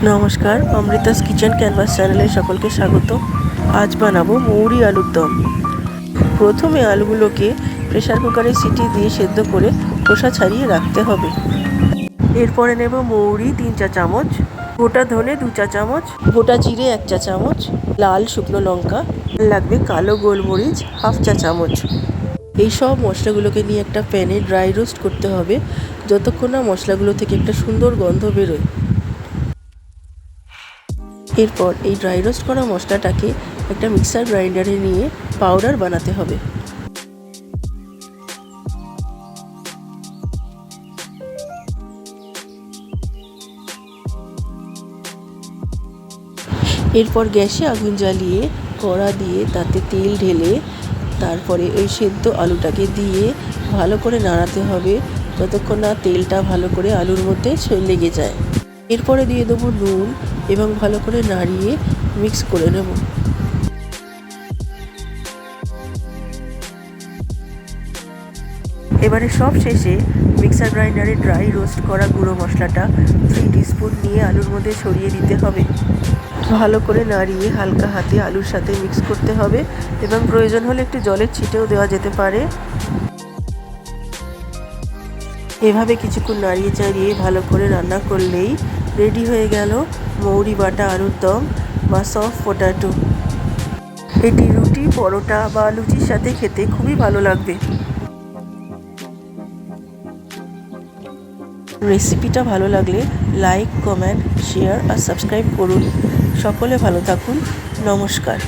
নমস্কার, অমৃতাস kitchen canvas চ্যানেলে সকলকে স্বাগত। আজ বানাবো মৌরি আলুর দম। প্রথমে আলুগুলোকে প্রেসার কুকারে সিটি দিয়ে সেদ্ধ করে খোসা ছাড়িয়ে রাখতে হবে। এরপরে নেব মৌরি 3 চা চামচ, গোটা ধনে 2 চা চামচ, গোটা জিরে 1 চা চামচ, লাল শুকনো লঙ্কা, লাগবে কালো গোলমরিচ 1/2 চা চামচ। এই সব মশলাগুলোকে নিয়ে একটা প্যানে ড্রাই রোস্ট করতে হবে যতক্ষণ না মশলাগুলো থেকে একটা সুন্দর গন্ধ বেরোয়। এরপর এই ড্রাই রোস্ট করা মশলাটাকে একটা মিক্সার গ্রাইন্ডারে নিয়ে পাউডার বানাতে হবে। এরপর গ্যাসে আগুন জ্বালিয়ে কড়া দিয়ে তাতে তেল ঢেলে তারপরে ওই সেদ্ধ আলুটাকে দিয়ে ভালো করে নাড়াতে হবে যতক্ষণ না তেলটা ভালো করে আলুর মধ্যে লেগে যায়। এরপরে দিয়ে দেবো নুন এবং ভালো করে নাড়িয়ে মিক্স করে নেব। এবারে সব শেষে মিক্সার গ্রাইন্ডারে ড্রাই রোস্ট করা গুঁড়ো মশলাটা 3 টিস্পুন নিয়ে আলুর মধ্যে ছড়িয়ে দিতে হবে। ভালো করে নাড়িয়ে হালকা হাতে আলুর সাথে মিক্স করতে হবে এবং প্রয়োজন হলে একটু জলের ছিটেও দেওয়া যেতে পারে। এভাবে কিছুক্ষণ নাড়িয়ে চাড়িয়ে ভালো করে রান্না করলেই রেডি হয়ে গেল মৌরি বাটা আলুর দম বা সফট পটাটো। এটি রুটি, পরোটা বা লুচির সাথে খেতে খুবই ভালো লাগবে। রেসিপিটা ভালো লাগলে লাইক, কমেন্ট, শেয়ার আর সাবস্ক্রাইব করুন। সকলে ভালো থাকুন। নমস্কার।